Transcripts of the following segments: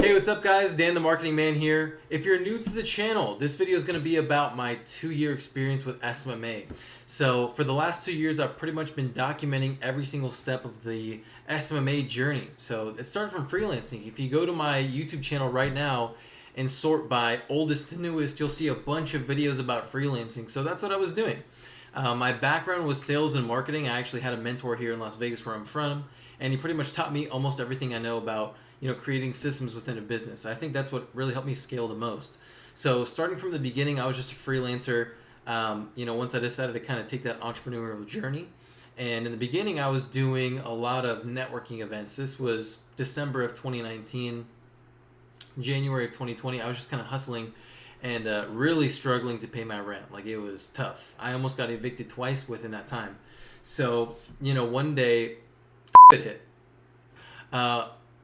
Hey, what's up guys? Dan the Marketing Man here. If you're new to the channel, this video is going to be about my 2-year experience with SMMA. So for the last 2 years, I've pretty much been documenting every single step of the SMMA journey. So it started from freelancing. If you go to my YouTube channel right now and sort by oldest to newest, you'll see a bunch of videos about freelancing. So that's what I was doing. My background was sales and marketing. I actually had a mentor here in Las Vegas where I'm from, and he pretty much taught me almost everything I know about creating systems within a business. I think that's what really helped me scale the most. So starting from the beginning, I was just a freelancer. Once I decided to kind of take that entrepreneurial journey. And in the beginning, I was doing a lot of networking events. This was December of 2019, January of 2020. I was just kind of hustling and really struggling to pay my rent. Like, it was tough. I almost got evicted twice within that time. So, one day, it hit.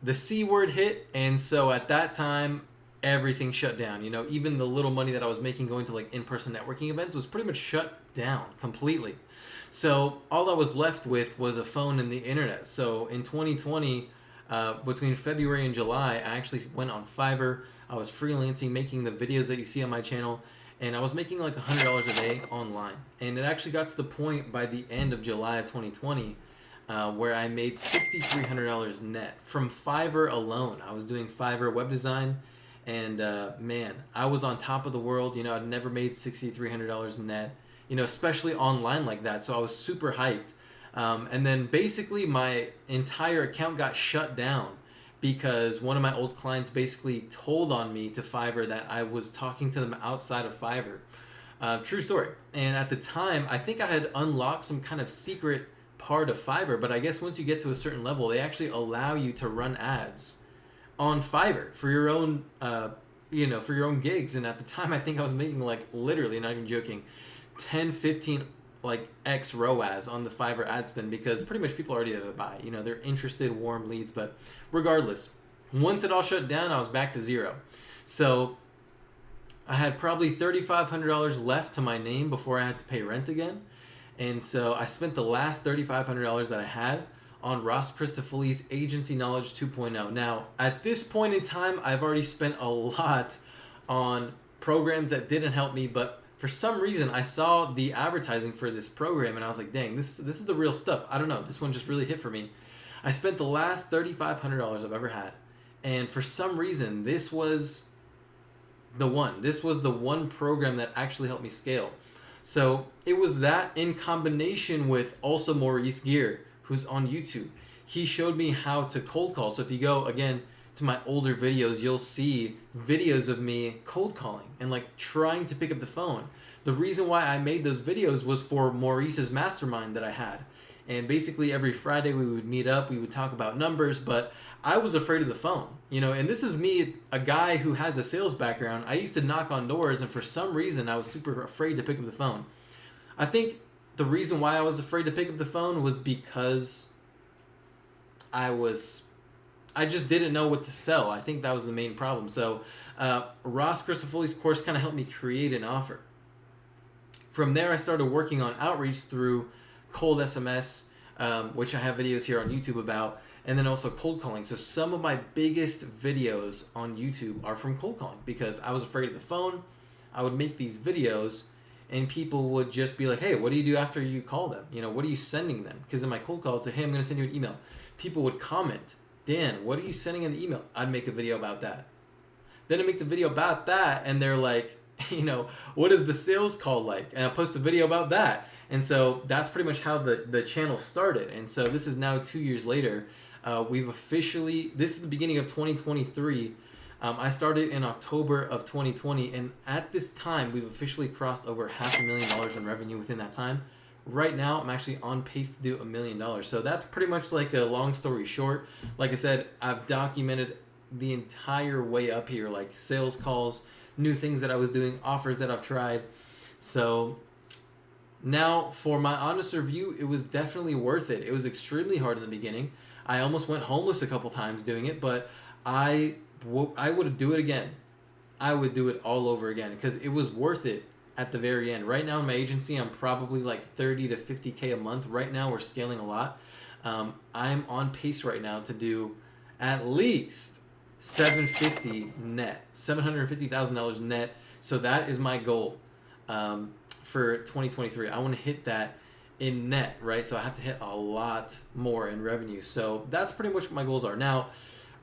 The C word hit, and so at that time, everything shut down. Even the little money that I was making going to like in-person networking events was pretty much shut down completely. So all I was left with was a phone and the internet. So in 2020, between February and July, I actually went on Fiverr. I was freelancing, making the videos that you see on my channel, and I was making like $100 a day online. And it actually got to the point by the end of July of 2020 where I made $6,300 net from Fiverr alone. I was doing Fiverr web design, and man, I was on top of the world. I'd never made $6,300 net, especially online like that. So I was super hyped. And then basically my entire account got shut down because one of my old clients basically told on me to Fiverr that I was talking to them outside of Fiverr. True story. And at the time, I think I had unlocked some kind of secret part of Fiverr, but I guess once you get to a certain level, they actually allow you to run ads on Fiverr for your own, for your own gigs. And at the time, I think I was making like literally, not even joking, 10, 15 like X ROAS on the Fiverr ad spend, because pretty much people are already there to buy. They're interested, warm leads. But regardless, once it all shut down, I was back to zero. So I had probably $3,500 left to my name before I had to pay rent again. And so I spent the last $3,500 that I had on Ross Christofoli's Agency Knowledge 2.0. Now, at this point in time, I've already spent a lot on programs that didn't help me, but for some reason, I saw the advertising for this program, and I was like, dang, this is the real stuff. I don't know. This one just really hit for me. I spent the last $3,500 I've ever had, and for some reason, this was the one. This was the one program that actually helped me scale. So it was that in combination with also Maurice Gear, who's on YouTube. He showed me how to cold call. So if you go, again, to my older videos, you'll see videos of me cold calling and like trying to pick up the phone. The reason why I made those videos was for Maurice's mastermind that I had. And basically every Friday we would meet up, we would talk about numbers, but I was afraid of the phone, and this is me, a guy who has a sales background. I used to knock on doors, and for some reason I was super afraid to pick up the phone. I think the reason why I was afraid to pick up the phone was because I just didn't know what to sell. I think that was the main problem. So Ross Christofoli's course kind of helped me create an offer. From there, I started working on outreach through cold SMS, which I have videos here on YouTube about, and then also cold calling. So some of my biggest videos on YouTube are from cold calling because I was afraid of the phone. I would make these videos and people would just be like, hey, what do you do after you call them? What are you sending them? Because in my cold call, I'd say, hey, I'm going to send you an email. People would comment, Dan, what are you sending in the email? I'd make a video about that. Then I'd make the video about that, and they're like, what is the sales call like? And I'll post a video about that. And so that's pretty much how the channel started. And so this is now 2 years later. This is the beginning of 2023. I started in October of 2020, and at this time, we've officially crossed over $500,000 in revenue within that time. Right now, I'm actually on pace to do $1 million. So that's pretty much like a long story short. Like I said, I've documented the entire way up here, like sales calls, new things that I was doing, offers that I've tried. So now, for my honest review, it was definitely worth it. It was extremely hard in the beginning. I almost went homeless a couple times doing it, but I would do it again. I would do it all over again because it was worth it at the very end. Right now in my agency, I'm probably like 30 to 50K a month. Right now, we're scaling a lot. I'm on pace right now to do at least $750 net, $750,000 net. So that is my goal for 2023. I want to hit that in net, right? So I have to hit a lot more in revenue. So that's pretty much what my goals are. Now,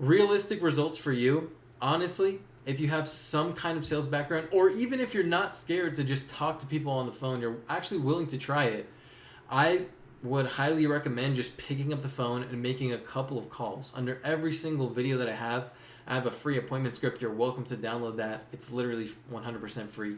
realistic results for you, honestly, if you have some kind of sales background, or even if you're not scared to just talk to people on the phone, you're actually willing to try it, I would highly recommend just picking up the phone and making a couple of calls. Under every single video that I have a free appointment script. You're welcome to download that. It's literally 100% free.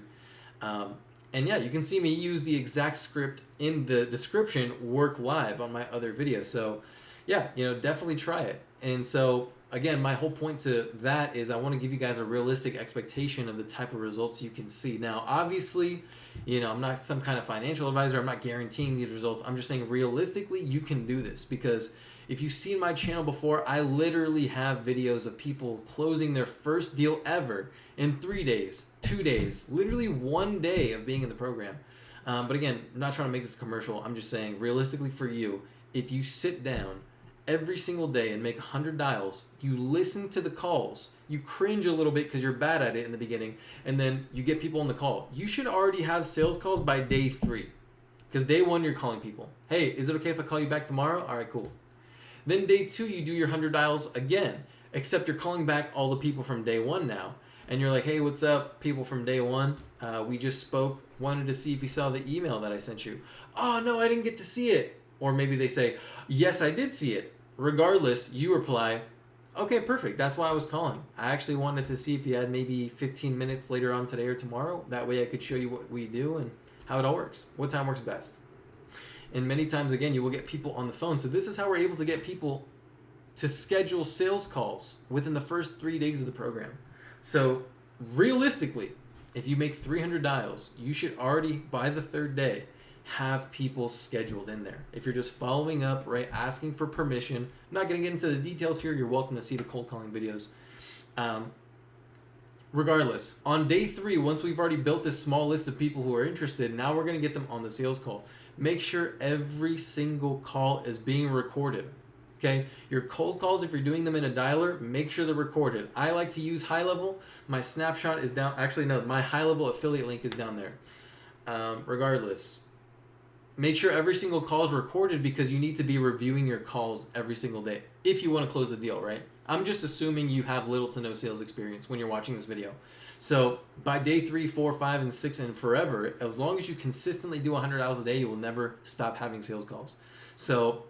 And yeah, you can see me use the exact script in the description, work live on my other videos. So yeah, definitely try it. And so again, my whole point to that is I want to give you guys a realistic expectation of the type of results you can see. Now, obviously, I'm not some kind of financial advisor. I'm not guaranteeing these results. I'm just saying realistically, you can do this, because if you've seen my channel before, I literally have videos of people closing their first deal ever in 3 days, 2 days, literally 1 day of being in the program. But again, I'm not trying to make this a commercial. I'm just saying realistically for you, if you sit down every single day and make 100 dials, you listen to the calls, you cringe a little bit because you're bad at it in the beginning, and then you get people on the call. You should already have sales calls by day 3, because day 1 you're calling people. Hey, is it okay if I call you back tomorrow? All right, cool. Then day 2, you do your 100 dials again, except you're calling back all the people from day 1 now. And you're like, hey, what's up, people from day 1? We just spoke, wanted to see if you saw the email that I sent you. Oh, no, I didn't get to see it. Or maybe they say, yes, I did see it. Regardless, you reply, okay, perfect. That's why I was calling. I actually wanted to see if you had maybe 15 minutes later on today or tomorrow. That way I could show you what we do and how it all works. What time works best. And many times, again, you will get people on the phone. So this is how we're able to get people to schedule sales calls within the first 3 days of the program. So realistically, if you make 300 dials, you should already, by the 3rd day, have people scheduled in there. If you're just following up, right, asking for permission, I'm not going to get into the details here. You're welcome to see the cold calling videos. Regardless, on day 3, once we've already built this small list of people who are interested, now we're going to get them on the sales call. Make sure every single call is being recorded. Okay, your cold calls, if you're doing them in a dialer, make sure they're recorded. I like to use high level. My snapshot is down. Actually, no, my high level affiliate link is down there. Regardless, make sure every single call is recorded, because you need to be reviewing your calls every single day if you want to close the deal, right? I'm just assuming you have little to no sales experience when you're watching this video. So by day 3, 4, 5, and 6, and forever, as long as you consistently do 100 hours a day, you will never stop having sales calls. So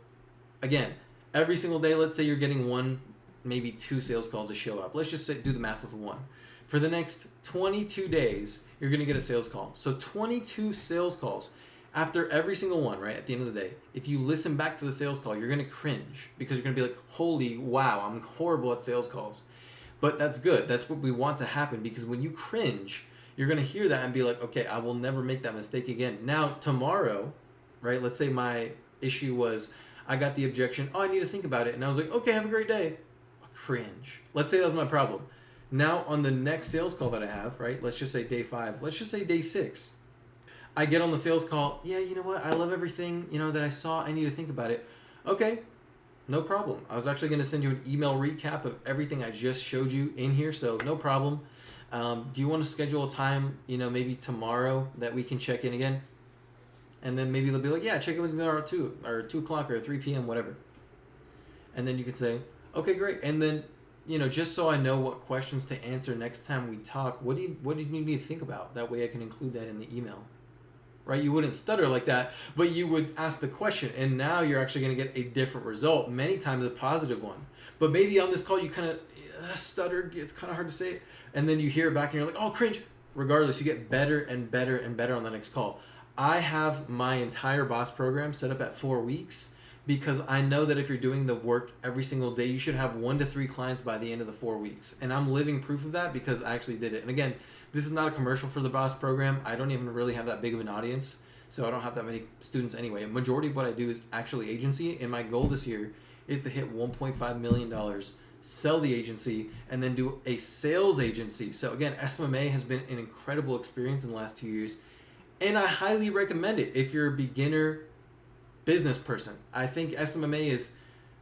again, every single day, let's say you're getting 1, maybe 2 sales calls to show up. Let's just say, do the math with 1. For the next 22 days, you're going to get a sales call. So 22 sales calls. After every single one, right, at the end of the day, if you listen back to the sales call, you're going to cringe, because you're going to be like, holy wow, I'm horrible at sales calls. But that's good. That's what we want to happen, because when you cringe, you're going to hear that and be like, okay, I will never make that mistake again. Now, tomorrow, right, let's say my issue was I got the objection, oh, I need to think about it. And I was like, okay, have a great day. Cringe. Let's say that was my problem. Now, on the next sales call that I have, right, let's just say day 5, let's just say day 6. I get on the sales call, yeah, you know what, I love everything, that I saw, I need to think about it. Okay, no problem. I was actually going to send you an email recap of everything I just showed you in here, so no problem. Do you want to schedule a time, maybe tomorrow that we can check in again? And then maybe they'll be like, yeah, check in with me tomorrow at 2, or 2 o'clock, or 3 p.m., whatever. And then you could say, okay, great. And then, just so I know what questions to answer next time we talk, what do you need to think about? That way I can include that in the email. Right? You wouldn't stutter like that, but you would ask the question, and now you're actually going to get a different result, many times a positive one. But maybe on this call you kind of stuttered, it's kind of hard to say, and then you hear it back and you're like, oh, cringe. Regardless, you get better and better and better on the next call. I have my entire B.O.S. program set up at 4 weeks, because I know that if you're doing the work every single day, you should have 1 to 3 clients by the end of the 4 weeks. And I'm living proof of that, because I actually did it. And again, this is not a commercial for the B.O.S. program. I don't even really have that big of an audience, so I don't have that many students anyway. A majority of what I do is actually agency, and my goal this year is to hit $1.5 million, sell the agency, and then do a sales agency. So again, SMMA has been an incredible experience in the last 2 years, and I highly recommend it if you're a beginner business person. I think SMMA is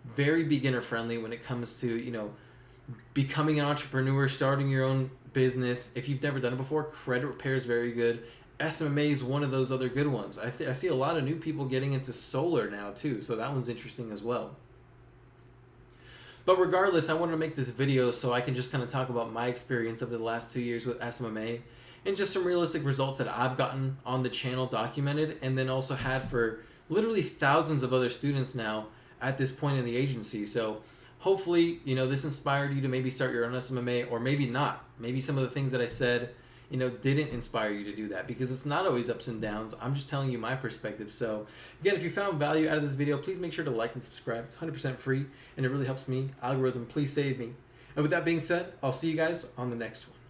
very beginner friendly when it comes to, becoming an entrepreneur, starting your own business. If you've never done it before, credit repair is very good. SMMA is one of those other good ones. I see a lot of new people getting into solar now too, so that one's interesting as well. But regardless, I wanted to make this video so I can just kind of talk about my experience over the last 2 years with SMMA and just some realistic results that I've gotten on the channel documented, and then also had for literally thousands of other students now at this point in the agency. So hopefully, you know, this inspired you to maybe start your own SMMA, or maybe not. Maybe some of the things that I said, you know, didn't inspire you to do that, because it's not always ups and downs. I'm just telling you my perspective. So again, if you found value out of this video, please make sure to like and subscribe. It's 100% free and it really helps me. Algorithm, please save me. And with that being said, I'll see you guys on the next one.